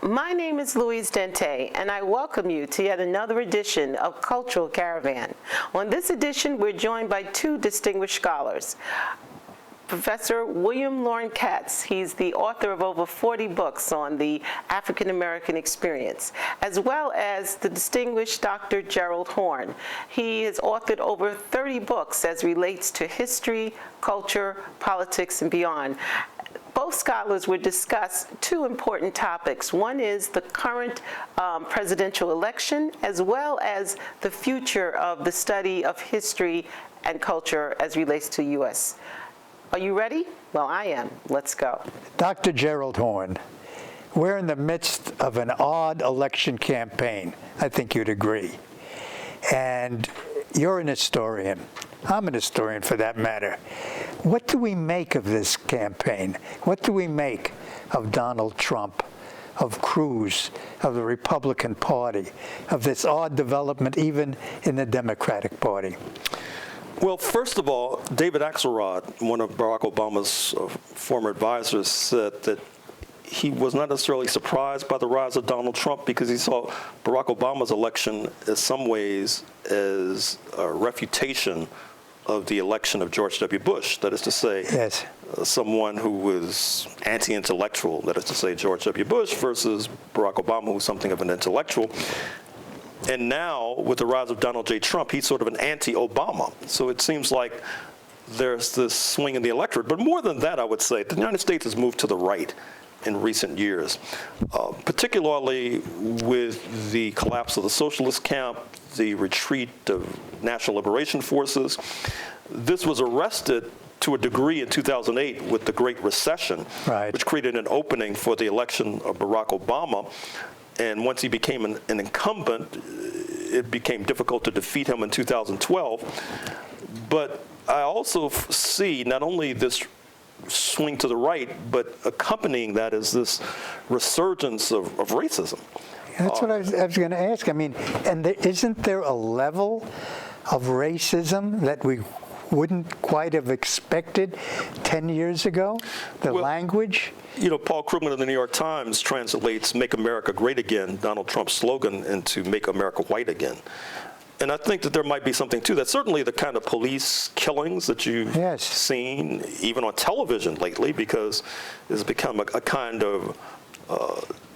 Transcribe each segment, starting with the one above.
My name is Louise Dente, and I welcome you to yet another edition of Cultural Caravan. On this edition, we're joined by two distinguished scholars. Professor William Loren Katz, he's the author of over 40 books on the African American experience, as well as the distinguished Dr. Gerald Horne. He has authored over 30 books as relates to history, culture, politics, and beyond. Both scholars would discuss two important topics. One is the current presidential election, as well as the future of the study of history and culture as relates to U.S. Are you ready? Well, I am. Let's go. Dr. Gerald Horne, we're in the midst of an odd election campaign. I think you'd agree. And you're an historian. I'm an historian for that matter. What do we make of this campaign? What do we make of Donald Trump, of Cruz, of the Republican Party, of this odd development even in the Democratic Party? Well, first of all, David Axelrod, one of Barack Obama's former advisors, said that he was not necessarily surprised by the rise of Donald Trump because he saw Barack Obama's election in some ways as a refutation of the election of George W. Bush. That is to say, yes. Someone who was anti-intellectual, that is to say, George W. Bush versus Barack Obama, who was something of an intellectual. And now, with the rise of Donald J. Trump, he's sort of an anti-Obama. So it seems like there's this swing in the electorate. But more than that, I would say, the United States has moved to the right in recent years, particularly with the collapse of the socialist camp, the retreat of national liberation forces. This was arrested to a degree in 2008 with the Great Recession, right, which created an opening for the election of Barack Obama. And once he became an incumbent, it became difficult to defeat him in 2012. But I also see not only this swing to the right, but accompanying that is this resurgence of racism. That's what I was going to ask. I mean, and isn't there a level of racism that we wouldn't quite have expected 10 years ago? The language? You know, Paul Krugman of the New York Times translates "Make America Great Again," Donald Trump's slogan, into "Make America White Again." And I think that there might be something to that. Certainly the kind of police killings that you've seen, even on television lately, because it's become a kind of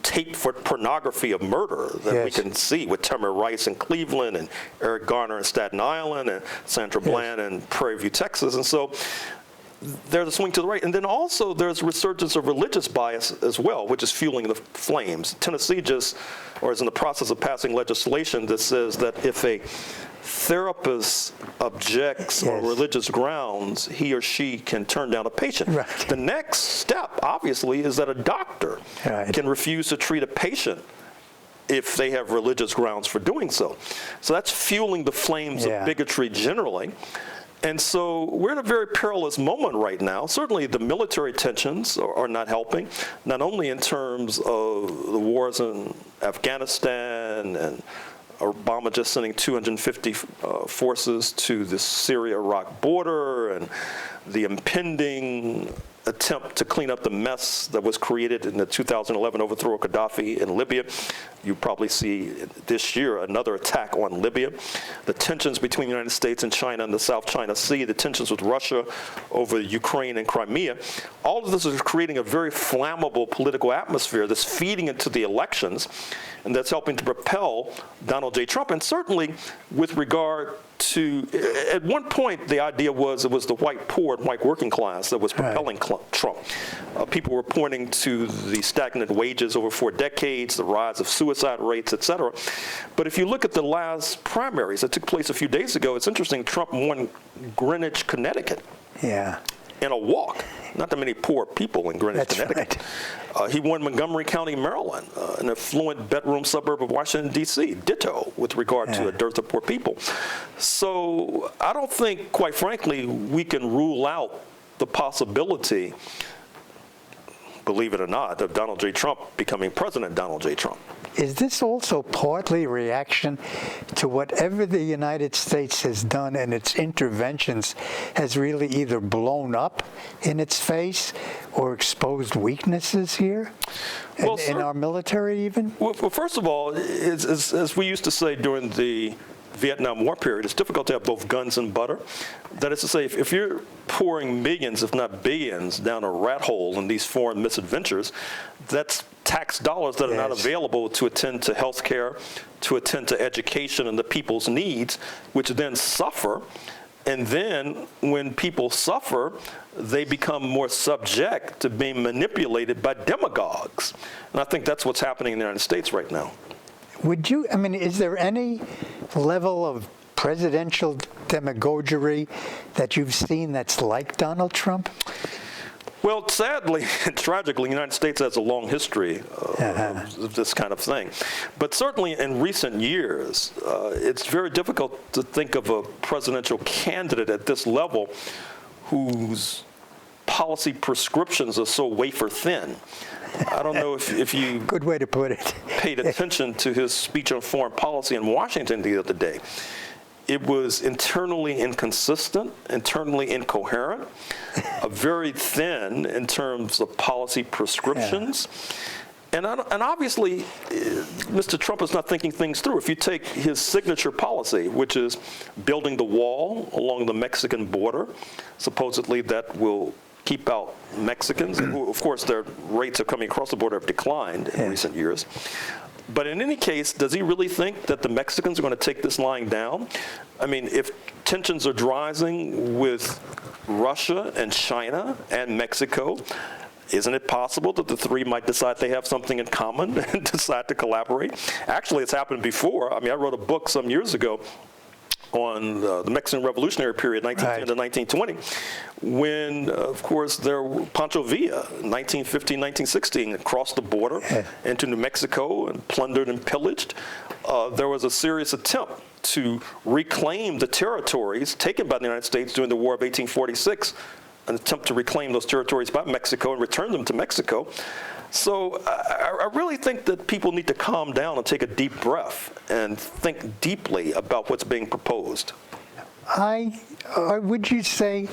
tape for pornography of murder that we can see with Tamir Rice in Cleveland and Eric Garner in Staten Island and Sandra Bland in Prairie View, Texas. And so there's a swing to the right. And then also there's resurgence of religious bias as well, which is fueling the flames. Tennessee is in the process of passing legislation that says that if a therapist objects on religious grounds, he or she can turn down a patient. Right. The next step, obviously, is that a doctor can refuse to treat a patient if they have religious grounds for doing so. So that's fueling the flames of bigotry generally. And so we're in a very perilous moment right now. Certainly the military tensions are not helping, not only in terms of the wars in Afghanistan and Obama just sending 250 forces to the Syria-Iraq border and the impending attempt to clean up the mess that was created in the 2011 overthrow of Gaddafi in Libya. You probably see this year another attack on Libya. The tensions between the United States and China in the South China Sea, the tensions with Russia over Ukraine and Crimea. All of this is creating a very flammable political atmosphere that's feeding into the elections, and that's helping to propel Donald J. Trump. And certainly with regard to, at one point, the idea was it was the white poor and white working class that was propelling Trump. People were pointing to the stagnant wages over 4 decades, the rise of suicide rates, et cetera. But if you look at the last primaries that took place a few days ago, it's interesting, Trump won Greenwich, Connecticut. Yeah. In a walk. Not that many poor people in Greenwich, Connecticut. Right. He won Montgomery County, Maryland, an affluent bedroom suburb of Washington, D.C., ditto with regard to a dearth of poor people. So I don't think, quite frankly, we can rule out the possibility, believe it or not, of Donald J. Trump becoming President Donald J. Trump. Is this also partly a reaction to whatever the United States has done in its interventions has really either blown up in its face or exposed weaknesses here in our military even? Well, first of all, as we used to say during the Vietnam War period, it's difficult to have both guns and butter. That is to say, if you're pouring millions, if not billions, down a rat hole in these foreign misadventures, that's tax dollars that are not available to attend to health care, to attend to education and the people's needs, which then suffer. And then when people suffer, they become more subject to being manipulated by demagogues. And I think that's what's happening in the United States right now. Is there any level of presidential demagoguery that you've seen that's like Donald Trump? Well, sadly and tragically, the United States has a long history of this kind of thing. But certainly in recent years, it's very difficult to think of a presidential candidate at this level whose policy prescriptions are so wafer thin. I don't know if you good way to put it. Paid attention to his speech on foreign policy in Washington the other day. It was internally inconsistent, internally incoherent, very thin in terms of policy prescriptions. And obviously, Mr. Trump is not thinking things through. If you take his signature policy, which is building the wall along the Mexican border, supposedly that will keep out Mexicans. Of course, their rates of coming across the border have declined in recent years. But in any case, does he really think that the Mexicans are going to take this lying down? I mean, if tensions are rising with Russia and China and Mexico, isn't it possible that the three might decide they have something in common and decide to collaborate? Actually, it's happened before. I mean, I wrote a book some years ago on the Mexican Revolutionary period, 1910 to 1920, when, of course, Pancho Villa, 1915, 1916, crossed the border into New Mexico and plundered and pillaged. There was a serious attempt to reclaim the territories taken by the United States during the War of 1846, an attempt to reclaim those territories by Mexico and return them to Mexico. So I really think that people need to calm down and take a deep breath and think deeply about what's being proposed. Would you say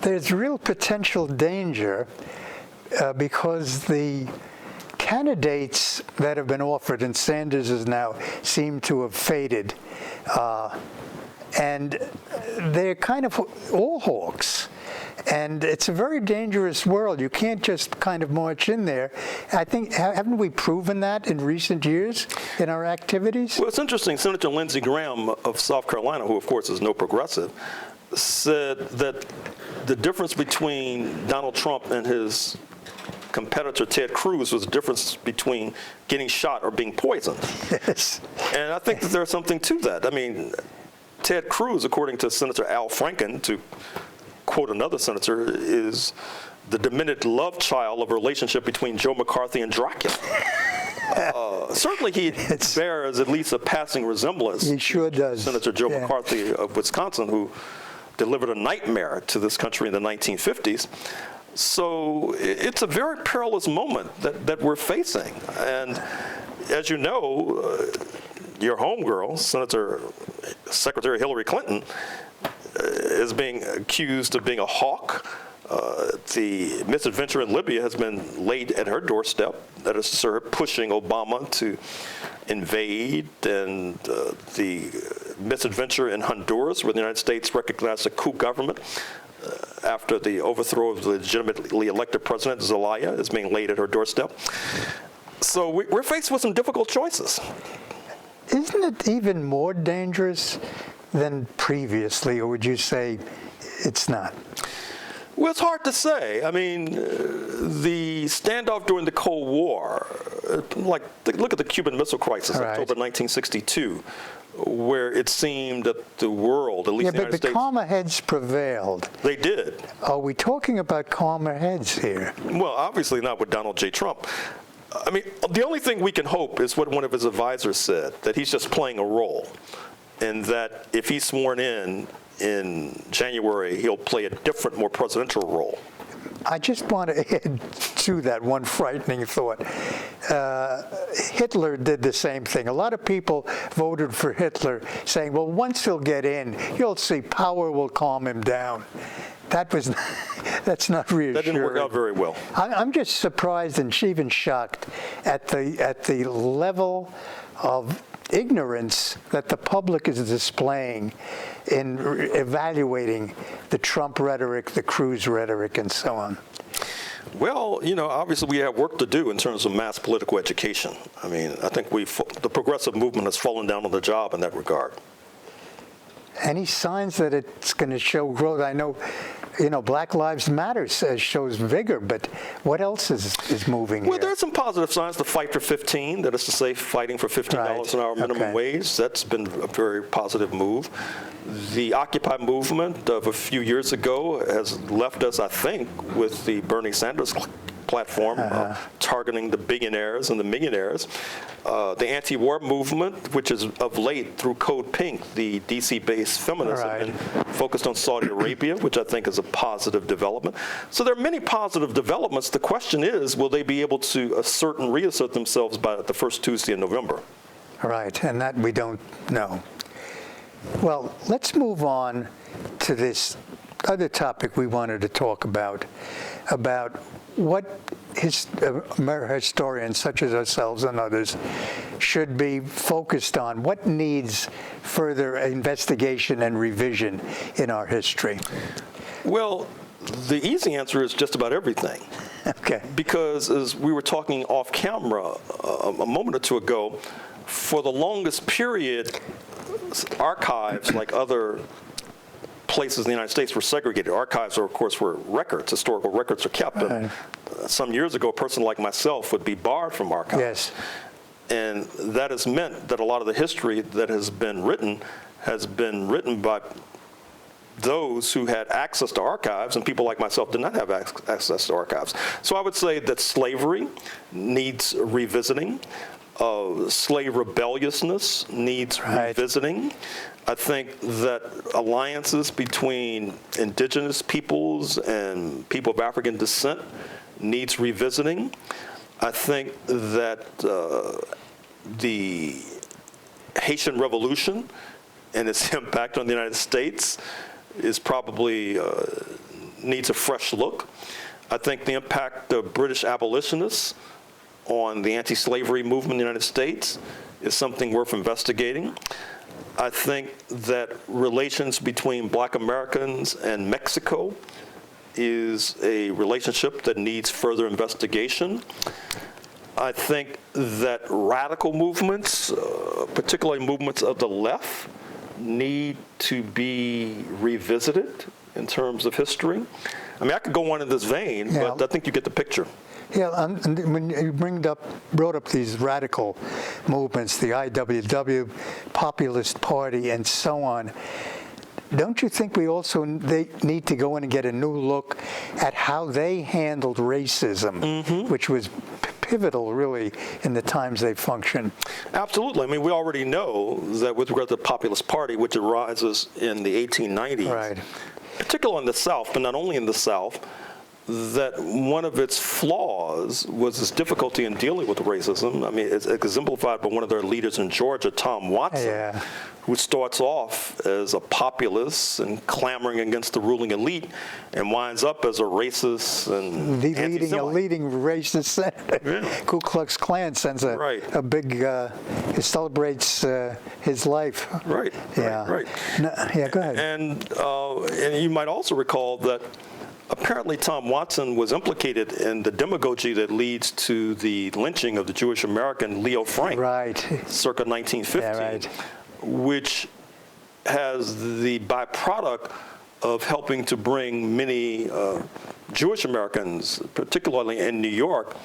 there's real potential danger because the candidates that have been offered, and Sanders is now, seem to have faded, and they're kind of all hawks. And it's a very dangerous world. You can't just kind of march in there. I think, haven't we proven that in recent years in our activities? Well, it's interesting. Senator Lindsey Graham of South Carolina, who of course is no progressive, said that the difference between Donald Trump and his competitor Ted Cruz was the difference between getting shot or being poisoned. Yes. And I think that there's something to that. I mean, Ted Cruz, according to Senator Al Franken, to quote another senator, is the demented love child of a relationship between Joe McCarthy and Dracula. Certainly he bears at least a passing resemblance to Senator Joe McCarthy of Wisconsin, who delivered a nightmare to this country in the 1950s. So it's a very perilous moment that we're facing. And as you know, your homegirl, Secretary Hillary Clinton, is being accused of being a hawk. The misadventure in Libya has been laid at her doorstep. That is to say, her pushing Obama to invade, and the misadventure in Honduras, where the United States recognized a coup government after the overthrow of the legitimately elected president, Zelaya, is being laid at her doorstep. So we're faced with some difficult choices. Isn't it even more dangerous than previously, or would you say it's not? Well, it's hard to say. I mean, the standoff during the Cold War, look at the Cuban Missile Crisis, October 1962, where it seemed that the world, at least the United States... Yeah, but the calmer heads prevailed. They did. Are we talking about calmer heads here? Well, obviously not with Donald J. Trump. I mean, the only thing we can hope is what one of his advisors said, that he's just playing a role, and that if he's sworn in January, he'll play a different, more presidential role. I just want to add to that one frightening thought. Hitler did the same thing. A lot of people voted for Hitler saying, well, once he'll get in, you'll see power will calm him down. That's not reassuring. That didn't work out very well. I'm just surprised and even shocked at the level of ignorance that the public is displaying in evaluating the Trump rhetoric, the Cruz rhetoric, and so on. Well, obviously we have work to do in terms of mass political education. I mean, I think the progressive movement has fallen down on the job in that regard. Any signs that it's going to show growth? I know, Black Lives Matter shows vigor, but what else is moving Well, here? there are some positive signs. The Fight for 15, that is to say, fighting for $15 an hour minimum wage, that's been a very positive move. The Occupy movement of a few years ago has left us, I think, with the Bernie Sanders platform targeting the billionaires and the millionaires. The anti-war movement, which is of late through Code Pink, the DC-based feminists have been focused on Saudi Arabia, which I think is a positive development. So there are many positive developments. The question is, will they be able to assert and reassert themselves by the first Tuesday in November? Right, and that we don't know. Well, let's move on to this other topic we wanted to talk about what historians such as ourselves and others should be focused on. What needs further investigation and revision in our history? Well, the easy answer is just about everything. Okay. Because as we were talking off camera a moment or two ago, for the longest period, archives, like other places in the United States, were segregated. Archives, of course, were records. Historical records are kept. And some years ago, a person like myself would be barred from archives. Yes. And that has meant that a lot of the history that has been written by those who had access to archives, and people like myself did not have access to archives. So I would say that slavery needs revisiting. Slave rebelliousness needs revisiting. I think that alliances between indigenous peoples and people of African descent needs revisiting. I think that the Haitian Revolution and its impact on the United States is probably needs a fresh look. I think the impact of British abolitionists on the anti-slavery movement in the United States is something worth investigating. I think that relations between Black Americans and Mexico is a relationship that needs further investigation. I think that radical movements, particularly movements of the left, need to be revisited in terms of history. I mean, I could go on in this vein, but I think you get the picture. Yeah, and when you brought up these radical movements, the IWW, Populist Party, and so on, don't you think they need to go in and get a new look at how they handled racism, which was pivotal, really, in the times they functioned? Absolutely. I mean, we already know that with regard to the Populist Party, which arises in the 1890s, particularly in the South, but not only in the South, that one of its flaws was its difficulty in dealing with racism. I mean, it's exemplified by one of their leaders in Georgia, Tom Watson, who starts off as a populist and clamoring against the ruling elite and winds up as a racist and a leading racist senator. Ku Klux Klan sends a big, it celebrates his life. Right. No, go ahead. And you might also recall that apparently Tom Watson was implicated in the demagogy that leads to the lynching of the Jewish American Leo Frank, circa 1950, which has the byproduct of helping to bring many Jewish Americans, particularly in New York,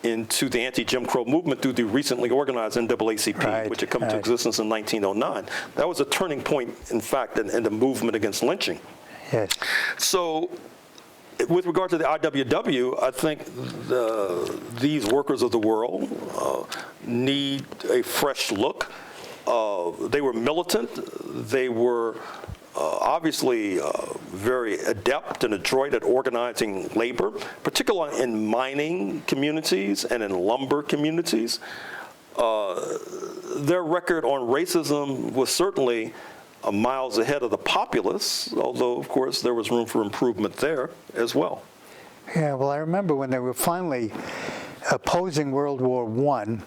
into the anti-Jim Crow movement through the recently organized NAACP, which had come into existence in 1909. That was a turning point, in fact, in the movement against lynching. Yes. So, with regard to the IWW, I think these workers of the world need a fresh look. They were militant. They were obviously very adept and adroit at organizing labor, particularly in mining communities and in lumber communities. Their record on racism was certainly miles ahead of the populace, although, of course, there was room for improvement there as well. Yeah, well, I remember when they were finally opposing World War I,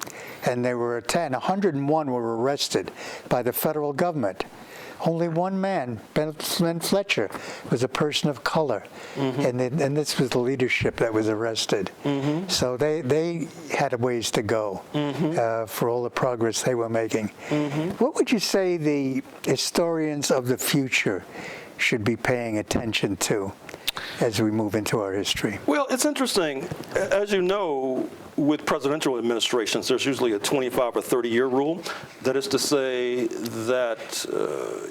and they were 101 were arrested by the federal government. Only one man, Ben Fletcher, was a person of color, and this was the leadership that was arrested. So they had a ways to go for all the progress they were making. What would you say the historians of the future should be paying attention to as we move into our history? Well, it's interesting. As you know, with presidential administrations, there's usually a 25 or 30-year rule. That is to say that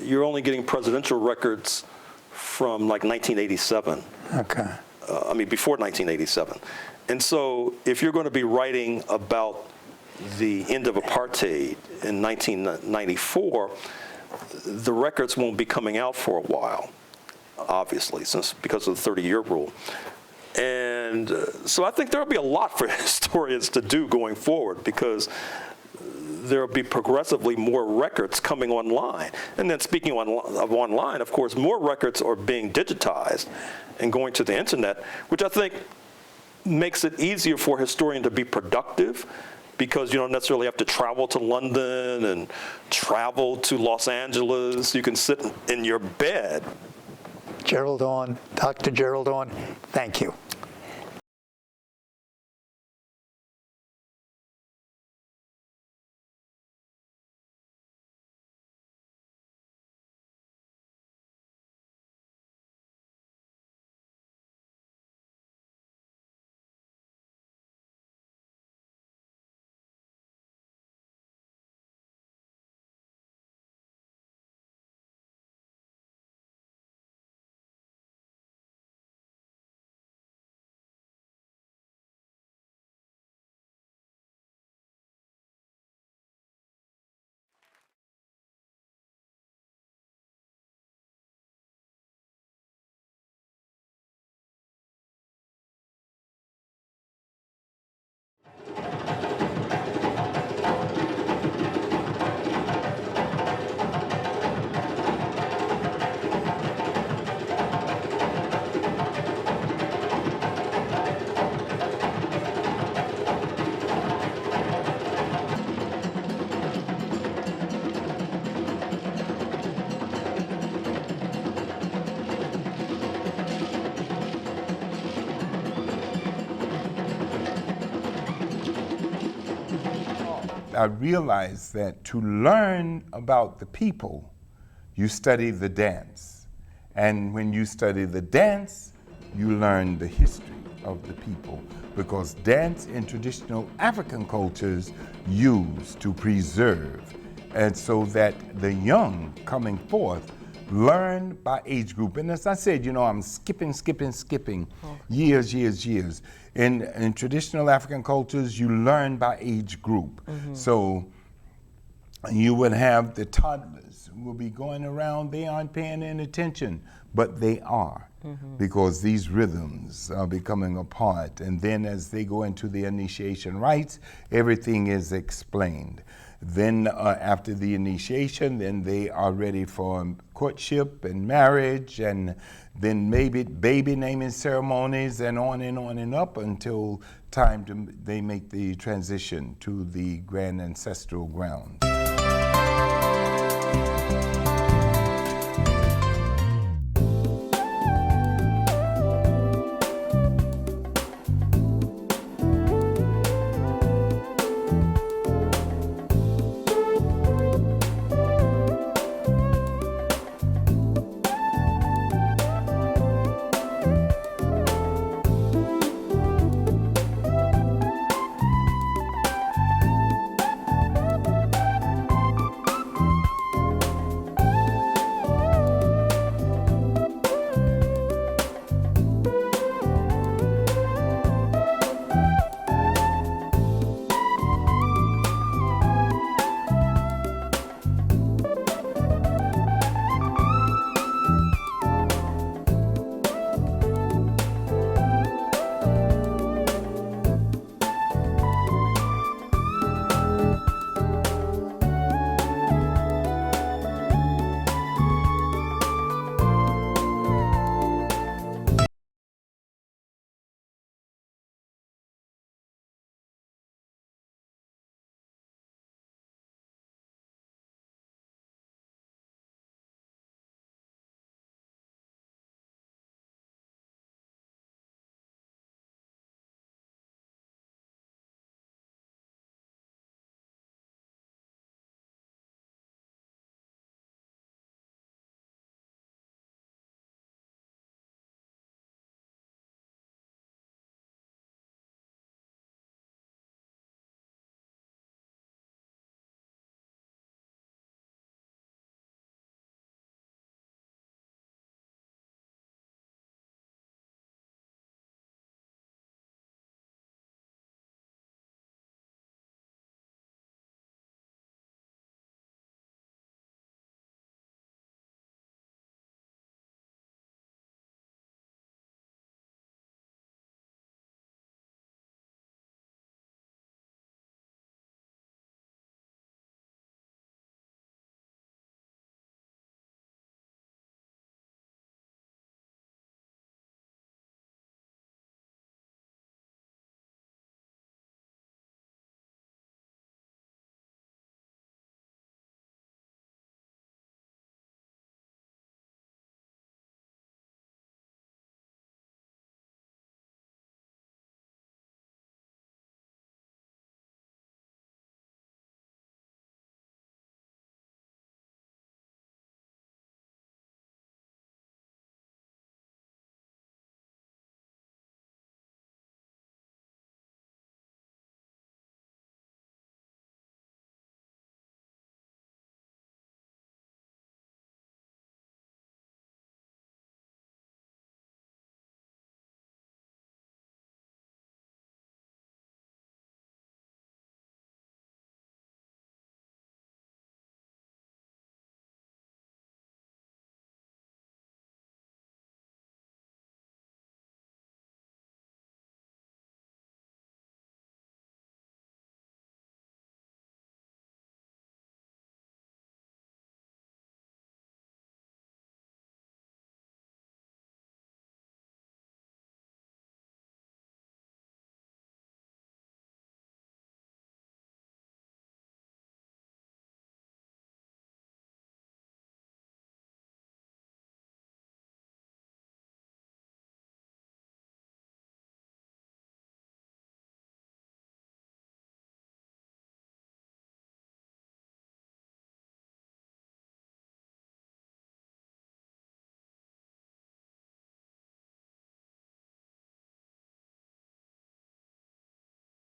you're only getting presidential records from like 1987. Okay. I mean, before 1987. And so if you're going to be writing about the end of apartheid in 1994, the records won't be coming out for a while, obviously, because of the 30-year rule. And so I think there will be a lot for historians to do going forward, because there will be progressively more records coming online. And then speaking of online, of course, more records are being digitized and going to the internet, which I think makes it easier for a historian to be productive, because you don't necessarily have to travel to London and travel to Los Angeles. You can sit in your bed. Gerald Horne, Dr. Gerald Horne, thank you. I realized that to learn about the people, you study the dance. And when you study the dance, you learn the history of the people, because dance in traditional African cultures used to preserve, and so that the young coming forth learn by age group. And as I said, you know, I'm skipping years. In traditional African cultures, you learn by age group. So you would have the toddlers who will be going around, they aren't paying any attention, but they are, because these rhythms are becoming a part. And then as they go into the initiation rites, everything is explained. Then after the initiation, then they are ready for courtship and marriage, and then maybe baby naming ceremonies, and on and up until time they make the transition to the grand ancestral grounds.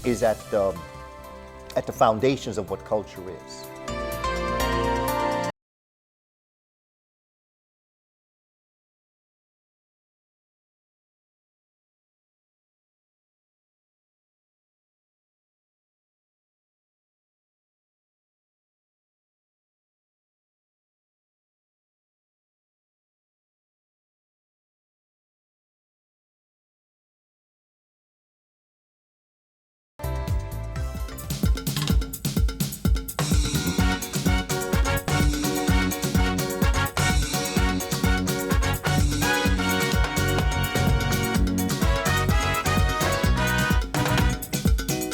is at the foundations of what culture is.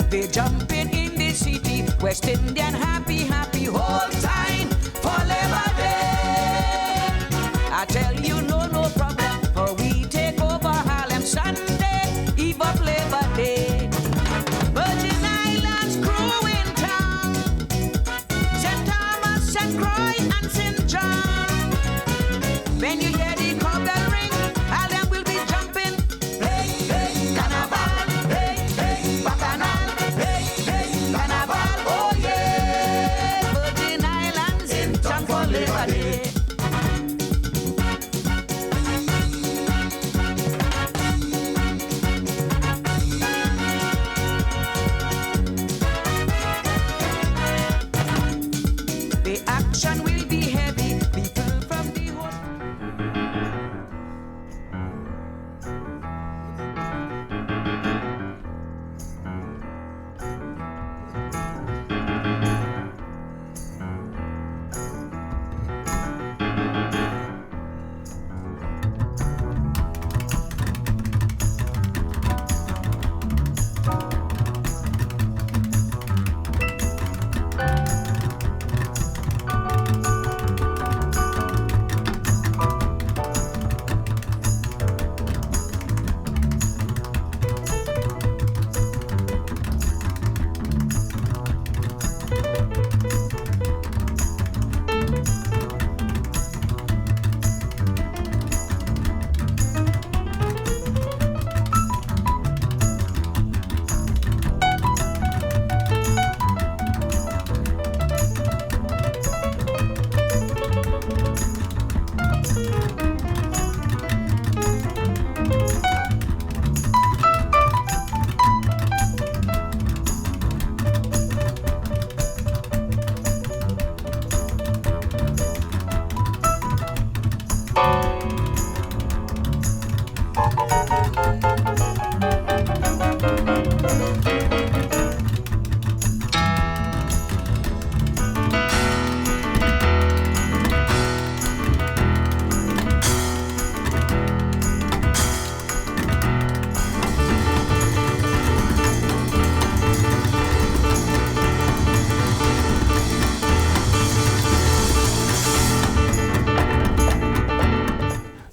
They jumping in the city, West Indian happy, happy whole time for Labor Day. I tell you, no problem, for we take over Harlem Sunday, eve of Labor Day. Virgin Islands crew in town, St. Thomas, St. Croix, and St. John. When you hear the cowbell ring, Harlem will be jumping. Hey, hey, Carnival, hey, hey, Bacchanal. Carnival, oh yeah, Virgin Islands in town for Labor Day. The action will be heavy, people from the whole.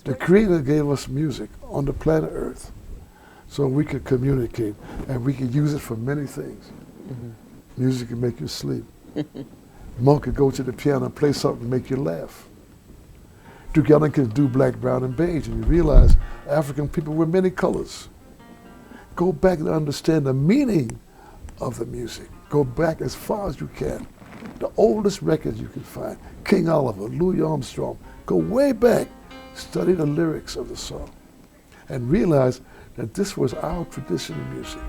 The Creator gave us music on the planet Earth so we could communicate, and we could use it for many things. Music can make you sleep. Monk could go to the piano and play something and make you laugh. Duke Ellington could do black, brown, and beige, and you realize African people were many colors. Go back and understand the meaning of the music. Go back as far as you can. The oldest records you can find, King Oliver, Louis Armstrong. Go way back, study the lyrics of the song, and realize that this was our traditional music.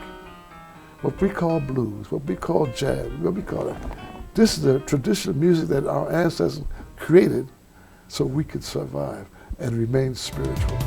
What we call blues, what we call jazz, what we call it. This is the traditional music that our ancestors created so we could survive and remain spiritual.